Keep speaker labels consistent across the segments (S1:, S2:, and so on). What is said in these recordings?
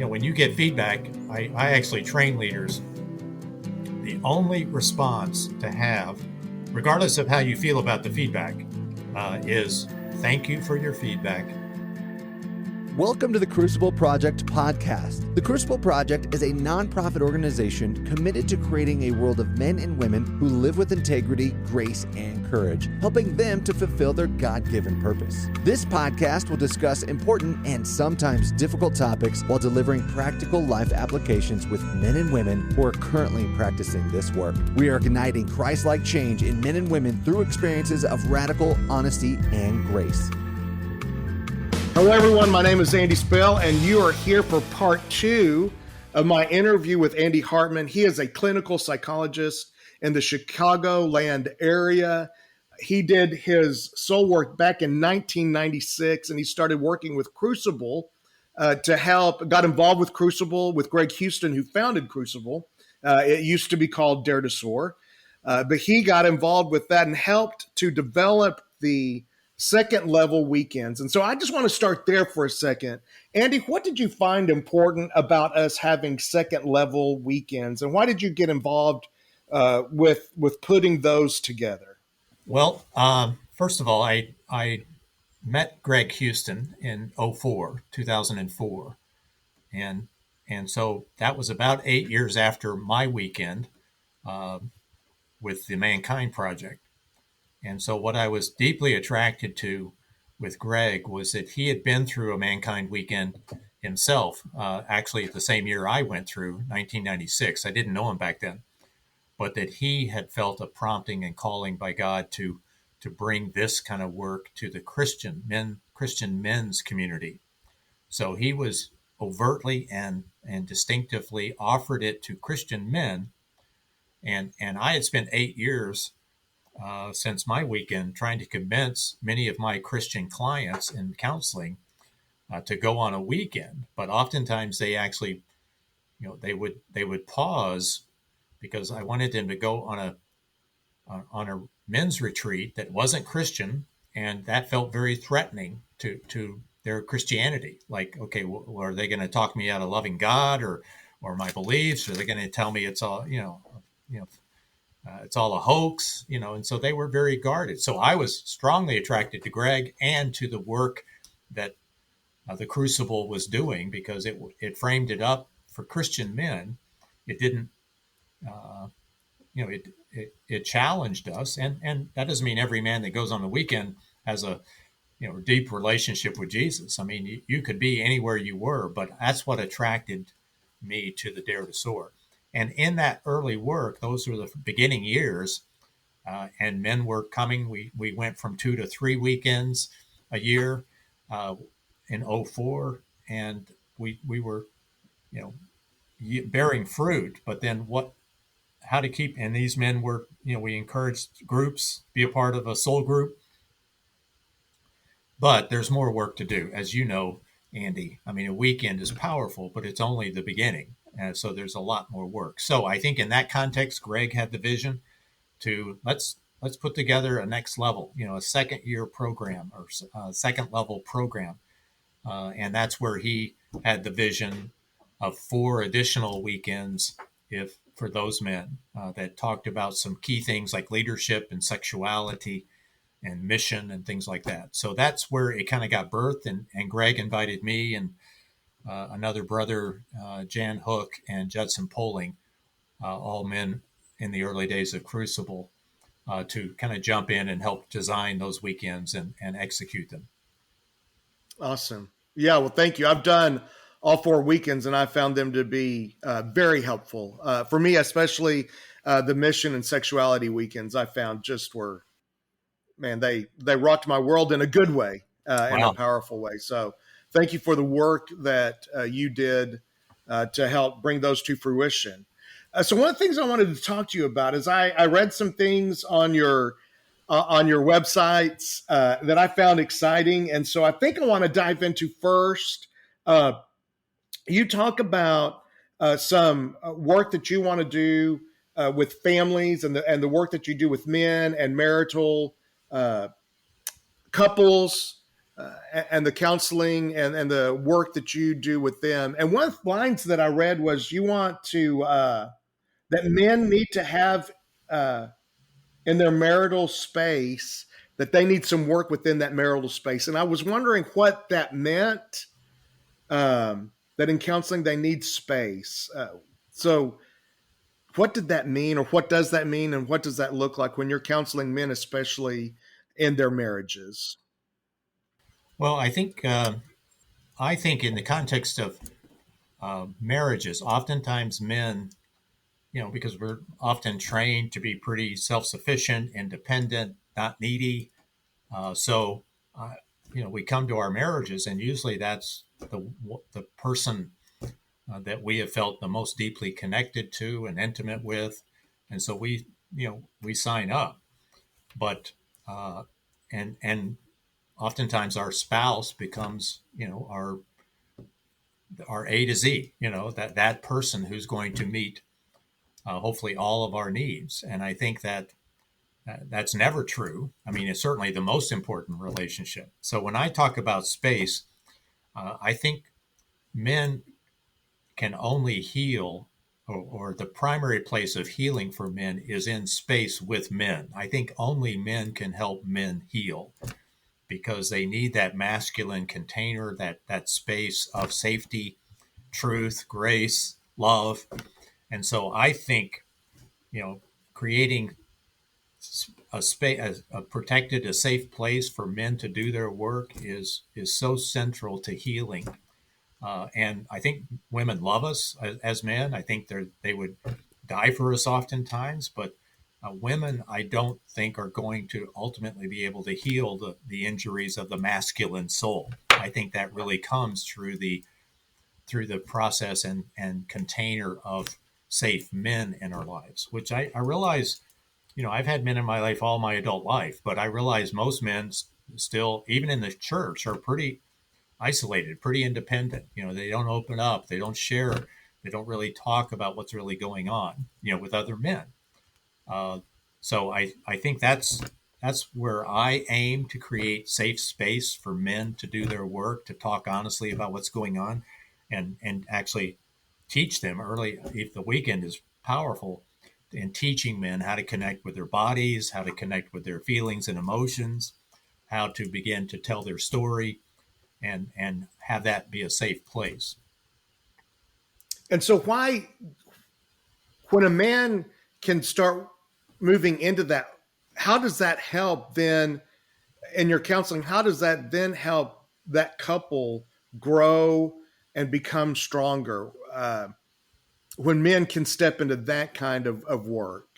S1: when you get feedback, I actually train leaders. The only response to have, regardless of how you feel about the feedback, is thank you for your feedback.
S2: Welcome to the Crucible Project Podcast. The Crucible Project is a nonprofit organization committed to creating a world of men and women who live with integrity, grace, and courage, helping them to fulfill their God-given purpose. This podcast will discuss important and sometimes difficult topics while delivering practical life applications with men and women who are currently practicing this work. We are igniting Christ-like change in men and women through experiences of radical honesty and grace.
S3: Hello, everyone. My name is Andy Spell, and you are here for part 2 of my interview with Andy Hartman. He is a clinical psychologist in the Chicagoland area. He did his soul work back in 1996, and he started working with Crucible to help, got involved with Crucible with Greg Houston, who founded Crucible. It used to be called Dare to Soar, but he got involved with that and helped to develop the second level weekends. And so I just want to start there for a second. Andy, what did you find important about us having second level weekends? And why did you get involved with putting those together?
S1: Well, first of all, I met Greg Houston in 2004. And so that was about 8 years after my weekend with the Mankind Project. And so what I was deeply attracted to with Greg was that he had been through a Mankind weekend himself, actually the same year I went through, 1996. I didn't know him back then, but that he had felt a prompting and calling by God to bring this kind of work to the Christian men's community. So he was overtly and distinctively offered it to Christian men. And I had spent 8 years since my weekend trying to convince many of my Christian clients in counseling to go on a weekend. But oftentimes they actually, they would pause because I wanted them to go on a men's retreat that wasn't Christian, and that felt very threatening to their Christianity. Like, okay, well, are they going to talk me out of loving God or my beliefs? Or are they going to tell me it's all, it's all a hoax, and so they were very guarded. So I was strongly attracted to Greg and to the work that the Crucible was doing, because it framed it up for Christian men. It didn't, it challenged us, and that doesn't mean every man that goes on the weekend has a deep relationship with Jesus. I mean, you could be anywhere you were, but that's what attracted me to the Dare to Soar. And in that early work, those were the beginning years, and men were coming. We went from 2 to 3 weekends a year in 2004, and we were, bearing fruit. But then how to keep, and these men were, we encouraged groups, be a part of a soul group. But there's more work to do, as you know, Andy. I mean, a weekend is powerful, but it's only the beginning. And so there's a lot more work. So I think in that context, Greg had the vision to let's put together a next level, a second year program or a second level program. And that's where he had the vision of 4 additional weekends for those men that talked about some key things like leadership and sexuality and mission and things like that. So that's where it kind of got birthed. And Greg invited me and another brother, Jan Hook and Judson Poling, all men in the early days of Crucible, to kind of jump in and help design those weekends and execute them.
S3: Awesome. Yeah, well, thank you. I've done all 4 weekends, and I found them to be very helpful. For me, especially the mission and sexuality weekends, I found just were, man, they rocked my world in a good way, in a powerful way. So thank you for the work that you did to help bring those to fruition. So one of the things I wanted to talk to you about is I read some things on your websites that I found exciting. And so I think I want to dive into first. You talk about some work that you want to do with families and the work that you do with men and marital couples and the counseling and the work that you do with them. And one of the lines that I read was you want to that men need to have in their marital space, that they need some work within that marital space. And I was wondering what that meant. That in counseling they need space. So what did that mean, or what does that mean, and what does that look like when you're counseling men, especially in their marriages?
S1: Well, I think in the context of marriages, oftentimes men, because we're often trained to be pretty self-sufficient, independent, not needy. So, we come to our marriages, and usually that's the person that we have felt the most deeply connected to and intimate with, and so we sign up. But and oftentimes our spouse becomes our A to Z, that person who's going to meet hopefully all of our needs. And I think that that's never true. I mean, it's certainly the most important relationship. So when I talk about space, I think men can only heal, or the primary place of healing for men is in space with men. I think only men can help men heal, because they need that masculine container, that space of safety, truth, grace, love. And so I think, creating a space, a protected, a safe place for men to do their work is so central to healing. And I think women love us as men. I think they would die for us oftentimes, but women, I don't think, are going to ultimately be able to heal the injuries of the masculine soul. I think that really comes through the process and container of safe men in our lives, which I realize, I've had men in my life all my adult life, but I realize most men still, even in the church, are pretty isolated, pretty independent. They don't open up, they don't share, they don't really talk about what's really going on, with other men. So I think that's where I aim to create safe space for men to do their work, to talk honestly about what's going on, and actually teach them early. If the weekend is powerful in teaching men how to connect with their bodies, how to connect with their feelings and emotions, how to begin to tell their story, and have that be a safe place.
S3: And so when a man can start moving into that, how does that help then in your counseling? How does that then help that couple grow and become stronger when men can step into that kind of work?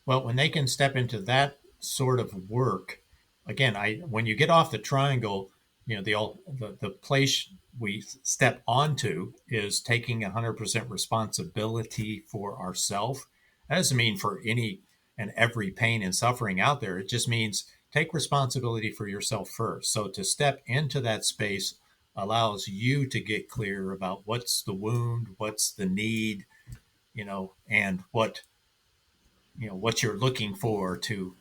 S1: Well, when they can step into that sort of work, again, when you get off the triangle, the place we step onto is taking 100% responsibility for ourselves. That doesn't mean for any and every pain and suffering out there. It just means take responsibility for yourself first. So to step into that space allows you to get clear about what's the wound, what's the need, and what you're looking for to,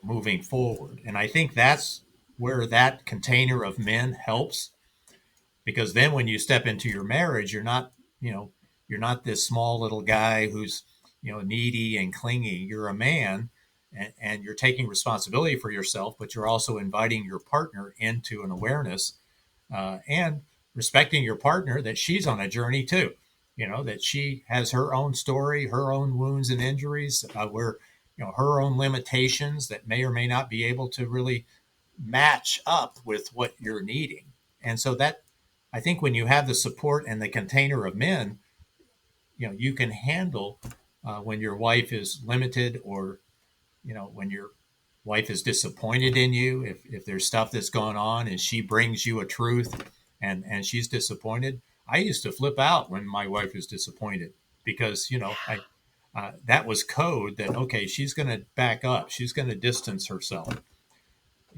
S1: moving forward. And I think that's where that container of men helps, because then when you step into your marriage, you're not this small little guy who's, needy and clingy. You're a man, and you're taking responsibility for yourself, but you're also inviting your partner into an awareness, and respecting your partner that she's on a journey too. That she has her own story, her own wounds and injuries, where, her own limitations that may or may not be able to really match up with what you're needing. And so that, I think, when you have the support and the container of men, you can handle when your wife is limited, or, when your wife is disappointed in you, if there's stuff that's going on and she brings you a truth and she's disappointed. I used to flip out when my wife was disappointed, because, that was code that, okay, she's going to back up. She's going to distance herself,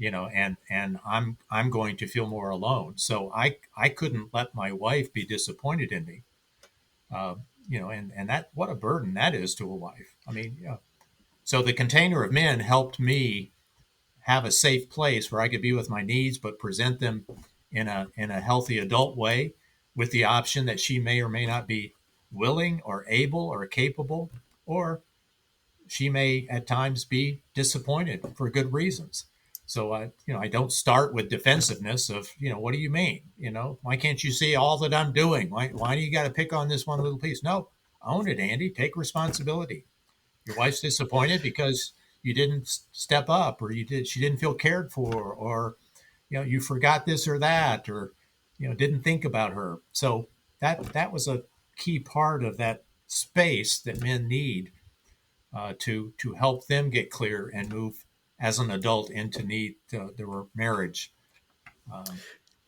S1: and I'm going to feel more alone. So I couldn't let my wife be disappointed in me. And that, what a burden that is to a wife. I mean, so the container of men helped me have a safe place where I could be with my needs, but present them in a healthy adult way, with the option that she may or may not be willing or able or capable, or she may at times be disappointed for good reasons. So I don't start with defensiveness of, what do you mean? Why can't you see all that I'm doing? Why do you got to pick on this one little piece? No, own it, Andy. Take responsibility. Your wife's disappointed because you didn't step up, or she didn't feel cared for, or you forgot this or that, or didn't think about her. So that was a key part of that space that men need to help them get clear and move as an adult into their marriage.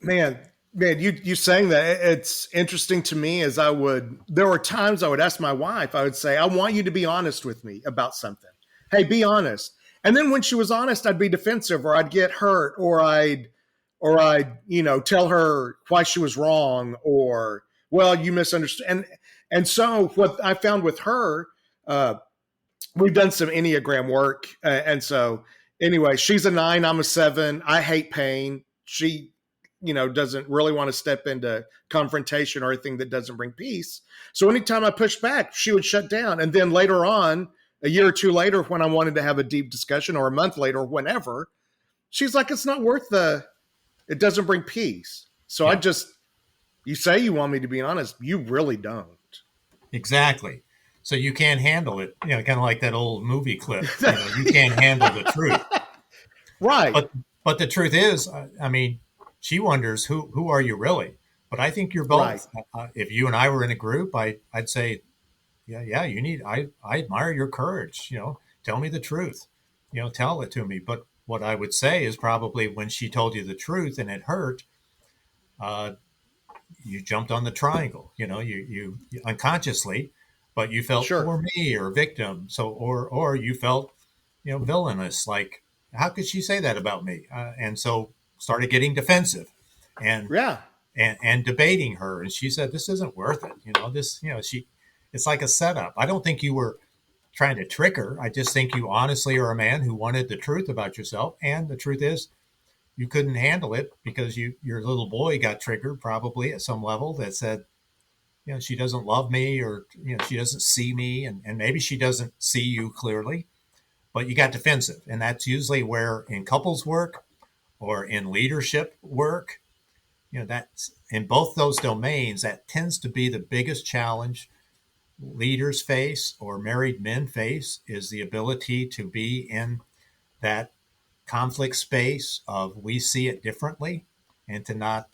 S3: Man, you saying that, it's interesting to me. There were times I would ask my wife, I would say, I want you to be honest with me about something. Hey, be honest. And then when she was honest, I'd be defensive, or I'd get hurt, or I'd tell her why she was wrong, or, well, you misunderstood. And so what I found with her, we've done some Enneagram work. And so anyway, she's a 9, I'm a 7. I hate pain. She, doesn't really want to step into confrontation or anything that doesn't bring peace. So anytime I pushed back, she would shut down. And then later on, a year or two later, when I wanted to have a deep discussion, or a month later, whenever, she's like, it's not worth it doesn't bring peace. So yeah. You say you want me to be honest, you really don't.
S1: Exactly. So you can't handle it, kind of like that old movie clip. You can't handle the truth.
S3: Right.
S1: But the truth is, she wonders, who are you really? But I think you're both. Right. If you and I were in a group, I'd say, yeah, I admire your courage. Tell me the truth. Tell it to me. But what I would say is, probably when she told you the truth and it hurt, you jumped on the triangle. You unconsciously, but you felt for me, or victim. So or you felt villainous. Like, how could she say that about me? And so started getting defensive, and debating her. And she said, this isn't worth it. It's like a setup. I don't think you were trying to trick her. I just think you honestly are a man who wanted the truth about yourself. And the truth is, you couldn't handle it because your little boy got triggered, probably at some level, that said, she doesn't love me, or, she doesn't see me, and maybe she doesn't see you clearly, but you got defensive. And that's usually where, in couples work or in leadership work, that's in both those domains, that tends to be the biggest challenge leaders face, or married men face, is the ability to be in that conflict space of, we see it differently, and to not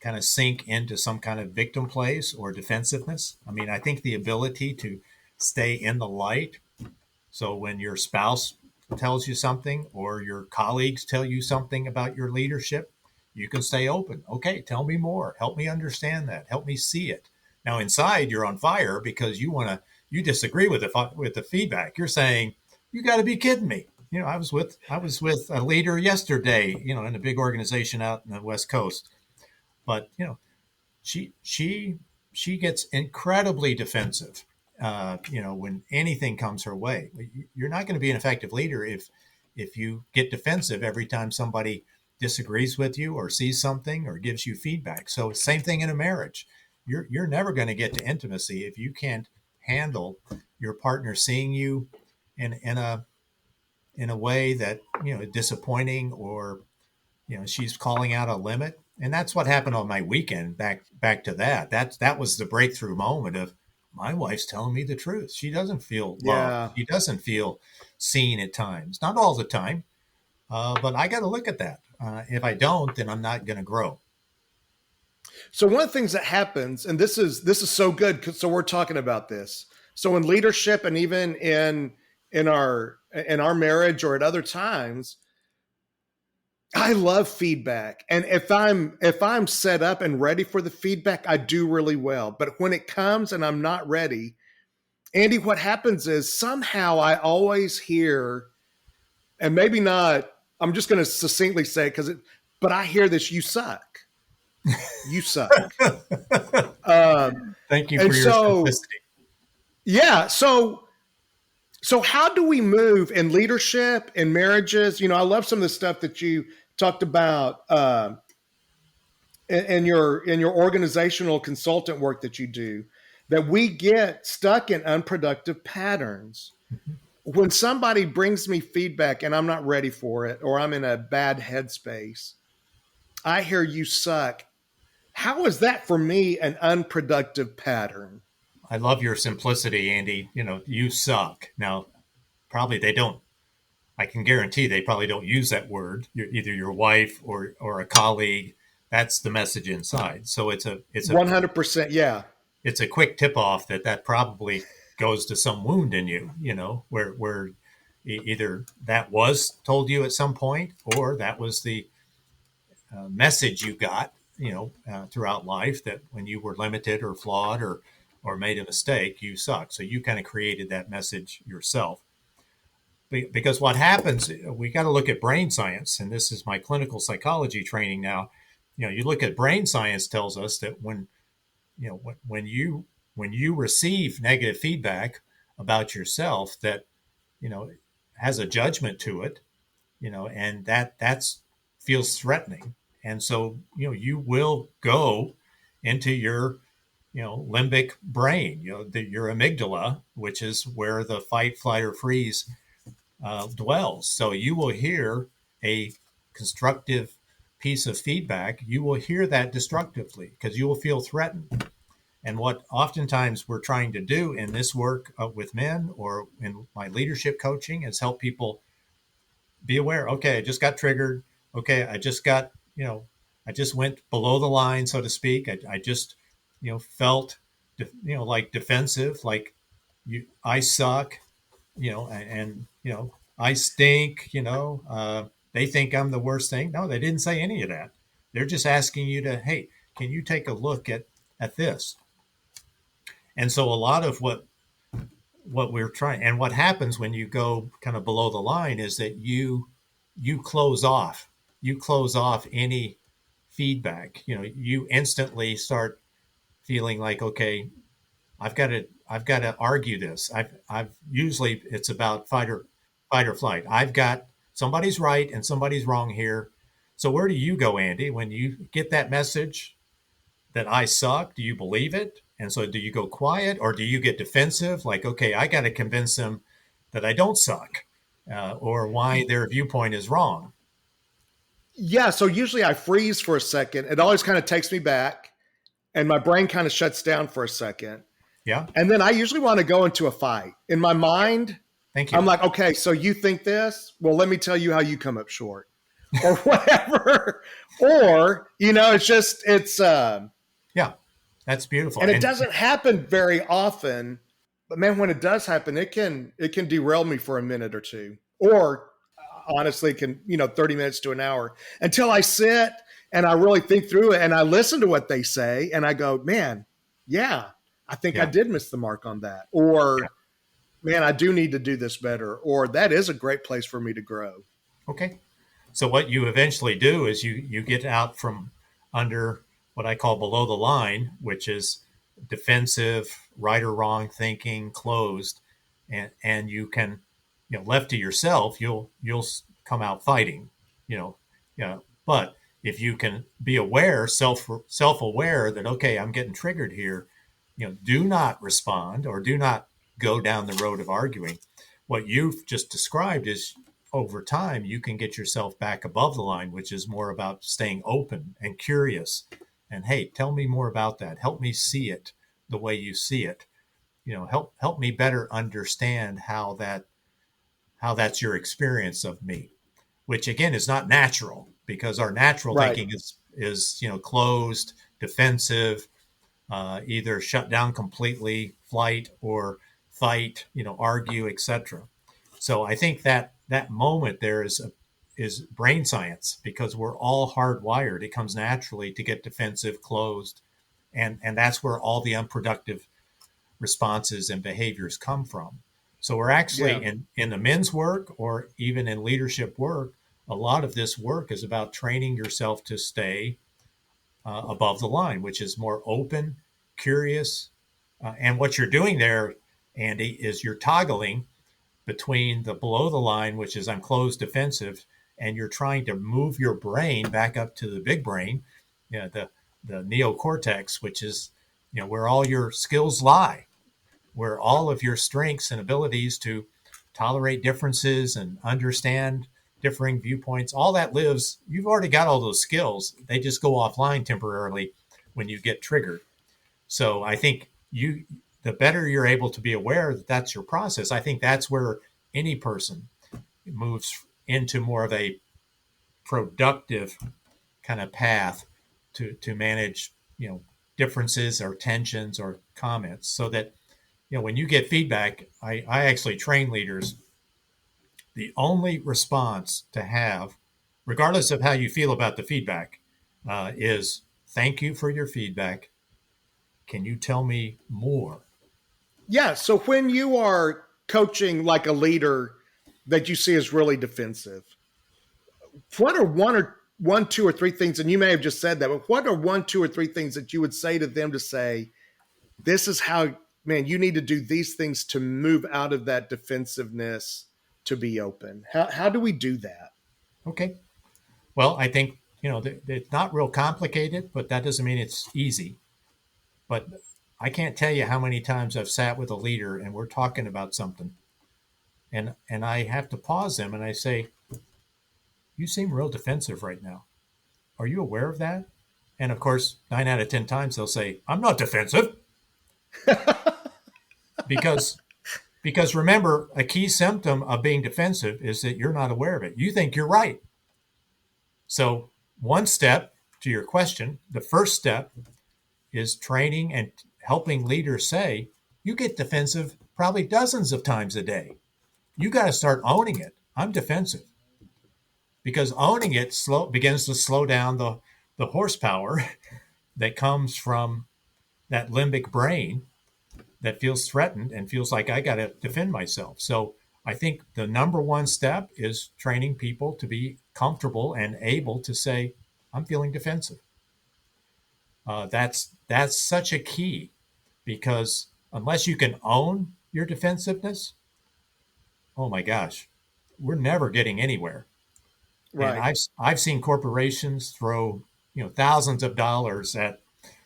S1: kind of sink into some kind of victim place or defensiveness. I think the ability to stay in the light. So when your spouse tells you something, or your colleagues tell you something about your leadership, you can stay open. Okay, tell me more. Help me understand that. Help me see it. Now inside, you're on fire because you disagree with the feedback. You're saying, you got to be kidding me. I was with a leader yesterday, in a big organization out in the West Coast. But, she gets incredibly defensive, when anything comes her way. You're not going to be an effective leader if you get defensive every time somebody disagrees with you, or sees something, or gives you feedback. So same thing in a marriage. You're never going to get to intimacy if you can't handle your partner seeing you in a way that, disappointing, or, she's calling out a limit. And that's what happened on my weekend. Back to that. That was the breakthrough moment of, my wife's telling me the truth. She doesn't feel loved. She doesn't feel seen at times. Not all the time. But I got to look at that. If I don't, then I'm not going to grow.
S3: So one of the things that happens, and this is so good, so we're talking about this. So in leadership, and even in our marriage, or at other times, I love feedback. And if I'm set up and ready for the feedback, I do really well. But when it comes and I'm not ready, Andy, what happens is, somehow I always hear, and maybe not, I'm just going to succinctly say it, but I hear this: you suck. You suck.
S1: Thank you for your simplicity.
S3: Yeah. So So how do we move in leadership and marriages? I love some of the stuff that you talked about in your organizational consultant work that you do, that we get stuck in unproductive patterns. When somebody brings me feedback and I'm not ready for it, or I'm in a bad headspace, I hear you suck. How is that for me an unproductive pattern?
S1: I love your simplicity, Andy. You suck. Now, probably they don't. I can guarantee they probably don't use that word. Either your wife or a colleague. That's the message inside. So it's a
S3: 100%. Yeah.
S1: It's a quick tip off that probably goes to some wound in you. Where either that was told you at some point, or that was the message you got. Throughout life, that when you were limited or flawed or made a mistake, you suck. So you kind of created that message yourself. Because what happens, we got to look at brain science, and this is my clinical psychology training now. You look at brain science tells us that when you receive negative feedback about yourself that has a judgment to it, and that's feels threatening, and so you will go into your limbic brain, your amygdala, which is where the fight, flight, or freeze dwells. So you will hear a constructive piece of feedback, you will hear that destructively because you will feel threatened. And what oftentimes we're trying to do in this work with men or in my leadership coaching is help people be aware. Okay, I just got triggered. Okay, I just got, I just went below the line, so to speak. I just, felt, like defensive, like I suck, and I stink, they think I'm the worst thing. No, they didn't say any of that. They're just asking you to, hey, can you take a look at this? And so a lot of what we're trying, and what happens when you go kind of below the line is that you close off any feedback. You instantly start feeling like, okay, I've got to argue this. I've usually it's about fight or flight. I've got somebody's right and somebody's wrong here. So where do you go, Andy, when you get that message that I suck? Do you believe it? And so do you go quiet, or do you get defensive? Like, okay, I got to convince them that I don't suck, or why their viewpoint is wrong.
S3: Yeah. So usually I freeze for a second. It always kind of takes me back, and my brain kind of shuts down for a second.
S1: Yeah.
S3: And then I usually want to go into a fight. In my mind,
S1: thank you.
S3: I'm like, okay, so you think this? Well, let me tell you how you come up short, or whatever. Or, it's
S1: yeah, that's beautiful.
S3: And it doesn't happen very often, but man, when it does happen, it can derail me for a minute or two, or honestly, it can, 30 minutes to an hour, until I sit and I really think through it and I listen to what they say and I go, man, yeah, I think I did miss the mark on that. Or, man, I do need to do this better. Or that is a great place for me to grow.
S1: Okay. So what you eventually do is you get out from under what I call below the line, which is defensive, right or wrong thinking, closed, and you can, left to yourself, you'll come out fighting, But if you can be aware, self-aware that, okay, I'm getting triggered here, do not respond or do not go down the road of arguing. What you've just described is, over time, you can get yourself back above the line, which is more about staying open and curious. And hey, tell me more about that. Help me see it the way you see it. Help me better understand how that's your experience of me, which again is not natural, because our natural thinking is closed, defensive, either shut down completely, flight or fight, argue, etc. So I think that moment there is brain science, because we're all hardwired. It comes naturally to get defensive, closed, and that's where all the unproductive responses and behaviors come from. So we're actually in the men's work, or even in leadership work, a lot of this work is about training yourself to stay above the line, which is more open, curious. And what you're doing there, Andy, is you're toggling between the below the line, which is I'm closed defensive, and you're trying to move your brain back up to the big brain, the neocortex, which is, where all your skills lie, where all of your strengths and abilities to tolerate differences and understand differing viewpoints, all that lives. You've already got all those skills. They just go offline temporarily when you get triggered. So I think the better you're able to be aware that that's your process, I think that's where any person moves into more of a productive kind of path to manage, differences or tensions or comments, so that, when you get feedback, I actually train leaders. The only response to have, regardless of how you feel about the feedback, is thank you for your feedback. Can you tell me more?
S3: Yeah. So when you are coaching like a leader that you see is really defensive, what are one, two, or three things, and you may have just said that, but what are one, two, or three things that you would say to them to say, this is how, man, you need to do these things to move out of that defensiveness to be open? How do we do that?
S1: Okay. Well, I think, it's not real complicated, but that doesn't mean it's easy. But I can't tell you how many times I've sat with a leader and we're talking about something, and I have to pause them and I say, you seem real defensive right now. Are you aware of that? And of course, 9 out of 10 times they'll say, I'm not defensive. because remember, a key symptom of being defensive is that you're not aware of it. You think you're right. So one step to your question, the first step is training and helping leaders say, you get defensive probably dozens of times a day. You got to start owning it. I'm defensive. Because owning it begins to slow down the horsepower that comes from that limbic brain that feels threatened and feels like I got to defend myself. So I think the number one step is training people to be comfortable and able to say, I'm feeling defensive. That's such a key, because unless you can own your defensiveness, oh my gosh, we're never getting anywhere. Right. And I've seen corporations throw thousands of dollars at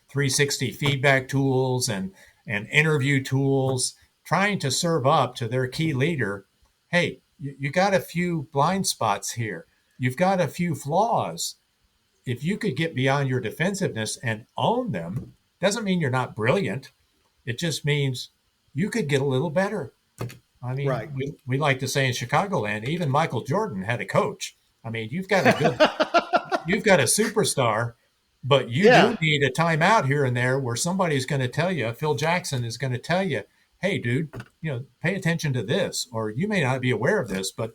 S1: 360 feedback tools and interview tools, trying to serve up to their key leader. Hey, you got a few blind spots here. You've got a few flaws. If you could get beyond your defensiveness and own them, doesn't mean you're not brilliant. It just means you could get a little better. I mean, right. we like to say in Chicagoland, even Michael Jordan had a coach. I mean, you've got a superstar, but you do need a timeout here and there where somebody's going to tell you, Phil Jackson is going to tell you, hey, dude, pay attention to this, or you may not be aware of this, but,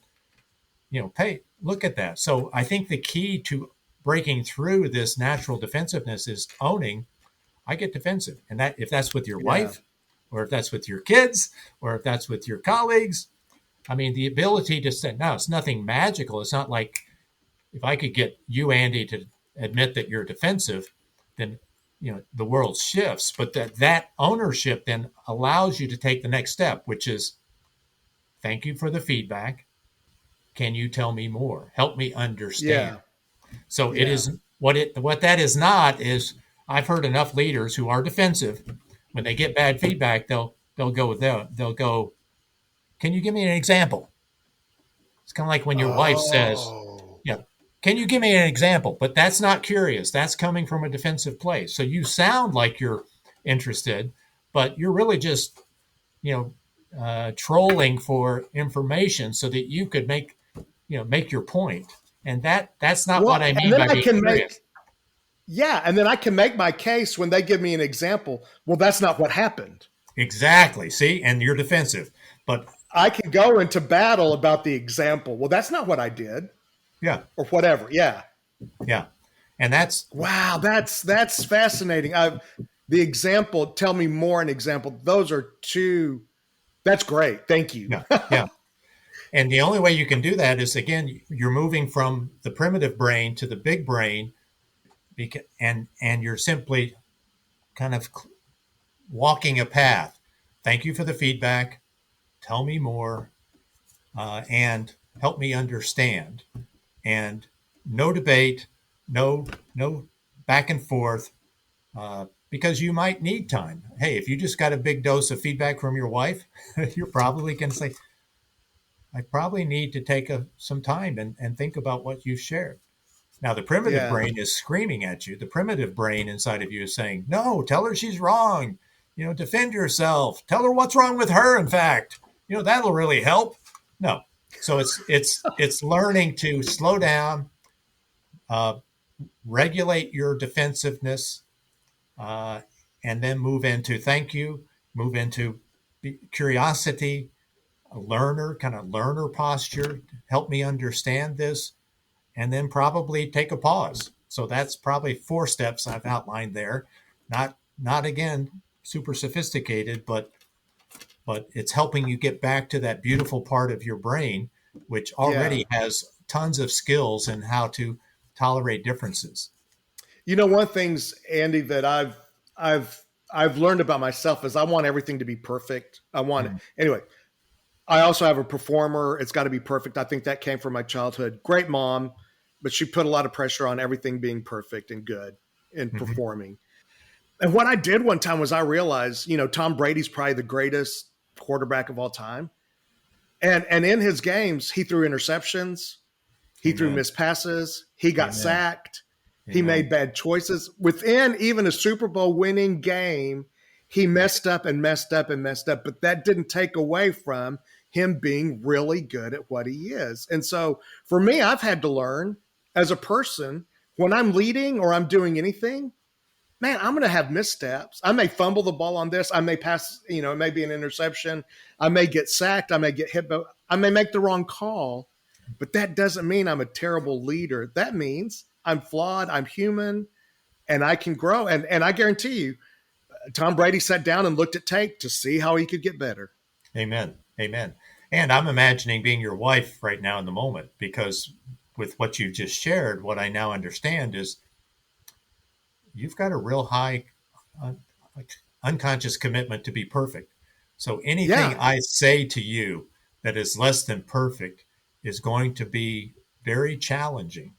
S1: look at that. So I think the key to breaking through this natural defensiveness is owning, I get defensive. And that, if that's with your wife, or if that's with your kids, or if that's with your colleagues, I mean, the ability to say, no, it's nothing magical. It's not like if I could get you, Andy, to admit that you're defensive, then, the world shifts. But that ownership then allows you to take the next step, which is, thank you for the feedback. Can you tell me more? Help me understand. Yeah. So it is what that is not is, I've heard enough leaders who are defensive, when they get bad feedback, they'll go, can you give me an example? It's kind of like when your wife says, can you give me an example? But that's not curious. That's coming from a defensive place. So you sound like you're interested, but you're really just, trolling for information so that you could make your point. And that's not what I mean by being curious.
S3: And then I can make my case when they give me an example. Well, that's not what happened.
S1: Exactly. See, and you're defensive, but
S3: I can go into battle about the example. Well, that's not what I did.
S1: Yeah.
S3: Or whatever. Yeah.
S1: Yeah. And that's
S3: fascinating. The example, tell me more an example. Those are two. That's great. Thank you.
S1: Yeah. And the only way you can do that is, again, you're moving from the primitive brain to the big brain, and you're simply kind of walking a path. Thank you for the feedback. Tell me more. and help me understand. And no debate, no back and forth, because you might need time. Hey, if you just got a big dose of feedback from your wife, you're probably going to say, I probably need to take some time and think about what you've shared. Now, the primitive
S3: Yeah.
S1: brain is screaming at you. The primitive brain inside of you is saying, no, tell her she's wrong. Defend yourself. Tell her what's wrong with her, in fact. That'll really help. No. So it's learning to slow down, regulate your defensiveness, and then move into thank you, move into curiosity, a learner posture. Help me understand this, and then probably take a pause. So that's probably 4 steps I've outlined there. Not again super sophisticated, but it's helping you get back to that beautiful part of your brain, which
S3: Yeah.
S1: already has tons of skills in how to tolerate differences.
S3: One of the things, Andy, that I've learned about myself is I want everything to be perfect. I want it.
S1: Mm.
S3: Anyway, I also have a performer. It's got to be perfect. I think that came from my childhood. Great mom, but she put a lot of pressure on everything being perfect and good in
S1: Mm-hmm.
S3: performing. And what I did one time was I realized, Tom Brady's probably the greatest quarterback of all time. And in his games, he threw interceptions, he threw
S1: Amen.
S3: missed passes, he got
S1: Amen.
S3: sacked, he
S1: Amen.
S3: made bad choices. Within even a Super Bowl winning game, he messed up and messed up and messed up, but that didn't take away from him being really good at what he is. And so for me, I've had to learn as a person, when I'm leading or I'm doing anything, man, I'm going to have missteps. I may fumble the ball on this. I may pass, it may be an interception. I may get sacked. I may get hit, but I may make the wrong call. But that doesn't mean I'm a terrible leader. That means I'm flawed. I'm human, and I can grow. And I guarantee you, Tom Brady sat down and looked at tape to see how he could get better.
S1: Amen. Amen. And I'm imagining being your wife right now in the moment, because with what you just shared, what I now understand is you've got a real high unconscious commitment to be perfect. So anything
S3: Yeah.
S1: I say to you that is less than perfect is going to be very challenging.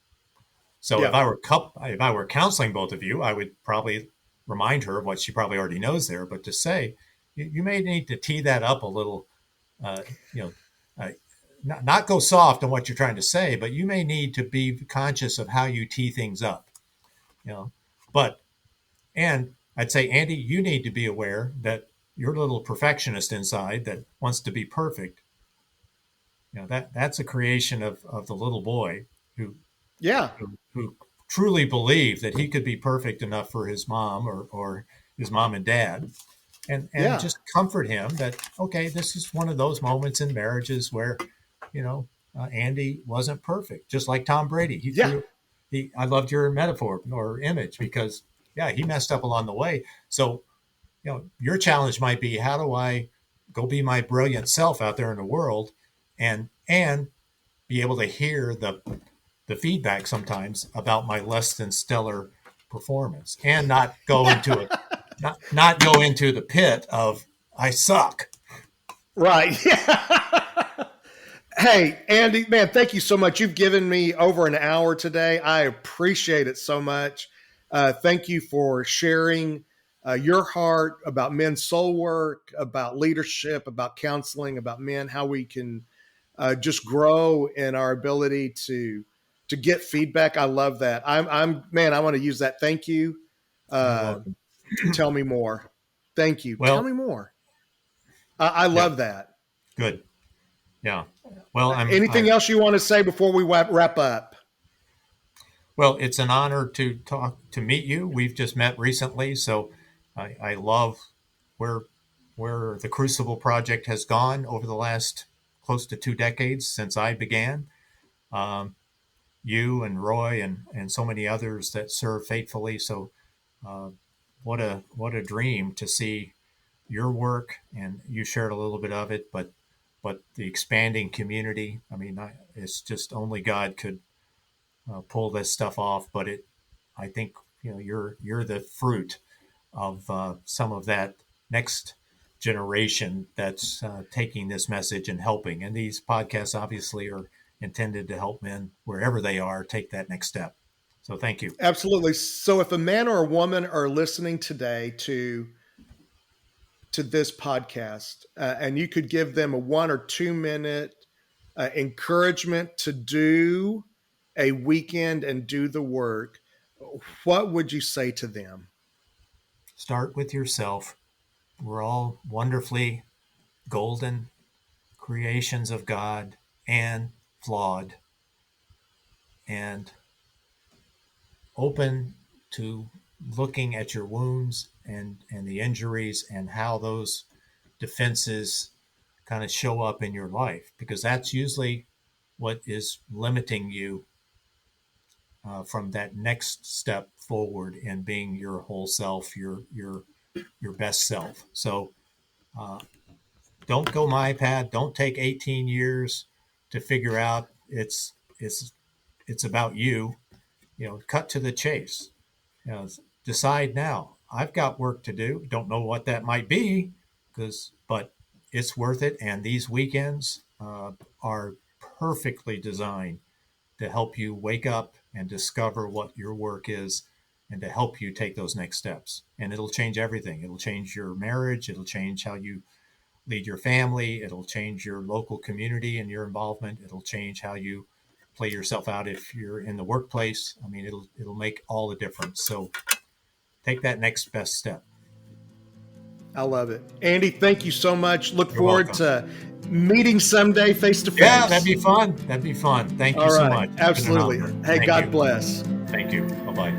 S1: So
S3: Yeah.
S1: if I were counseling both of you, I would probably remind her of what she probably already knows there, but to say you may need to tee that up a little, uh, you know, uh, not go soft on what you're trying to say, but you may need to be conscious of how you tee things up. You know, but and I'd say, Andy, you need to be aware that your little perfectionist inside that wants to be perfect, that's a creation of the little boy who
S3: Yeah.
S1: who truly believed that he could be perfect enough for his mom or his mom and dad, and
S3: Yeah.
S1: just comfort him that, okay, this is one of those moments in marriages where, Andy wasn't perfect, just like Tom Brady.
S3: Yeah.
S1: I loved your metaphor or image because, yeah, he messed up along the way. So, your challenge might be, how do I go be my brilliant self out there in the world and be able to hear the feedback sometimes about my less than stellar performance and not go into it, not go into the pit of I suck.
S3: Right. Yeah. Hey, Andy, man, thank you so much. You've given me over an hour today. I appreciate it so much. Thank you for sharing your heart about men's soul work, about leadership, about counseling, about men, how we can just grow in our ability to get feedback. I love that. Man, I want to use that. Thank you.
S1: You're
S3: Uh,
S1: welcome.
S3: tell me more. Thank you. Tell
S1: Well,
S3: me more. I
S1: yeah,
S3: love that.
S1: good. Yeah. Well,
S3: Anything else you want to say before we wrap up?
S1: well, it's an honor to meet you. We've just met recently, so I love where where the Crucible Project has gone over the last close to 2 decades since I began. Um, you and Roy and so many others that serve faithfully. So uh, what a dream to see your work, and you shared a little bit of it, but the expanding community. I mean, it's just only God could pull this stuff off. But I think you're the fruit of some of that next generation that's taking this message and helping. And these podcasts obviously are intended to help men wherever they are take that next step. So thank you.
S3: Absolutely. So if a man or a woman are listening today to this podcast, and you could give them a 1 or 2 minute encouragement to do a weekend and do the work, what would you say to them?
S1: Start with yourself. We're all wonderfully golden creations of God and flawed and open to looking at your wounds and the injuries and how those defenses kind of show up in your life, because that's usually what is limiting you from that next step forward in being your whole self, your best self. So don't go my path. Don't take 18 years to figure out. It's about you. Cut to the chase. Decide now. I've got work to do. Don't know what that might be, but it's worth it. And these weekends are perfectly designed to help you wake up and discover what your work is, and to help you take those next steps. And it'll change everything. It'll change your marriage. It'll change how you lead your family. It'll change your local community and your involvement. It'll change how you play yourself out if you're in the workplace. I mean, it'll make all the difference. So take that next best step.
S3: I love it. Andy, thank you so much. Look forward to meeting someday face to face.
S1: Yeah, that'd be fun. Thank you so much.
S3: Absolutely. Hey, God bless.
S1: Thank you. Bye-bye.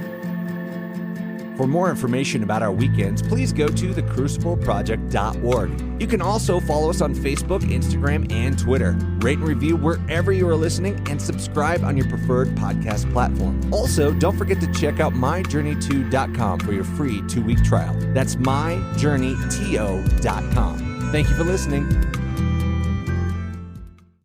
S2: For more information about our weekends, please go to thecrucibleproject.org. You can also follow us on Facebook, Instagram, and Twitter. Rate and review wherever you are listening, and subscribe on your preferred podcast platform. Also, don't forget to check out myjourney2.com for your free 2-week trial. That's myjourneyto.com. Thank you for listening.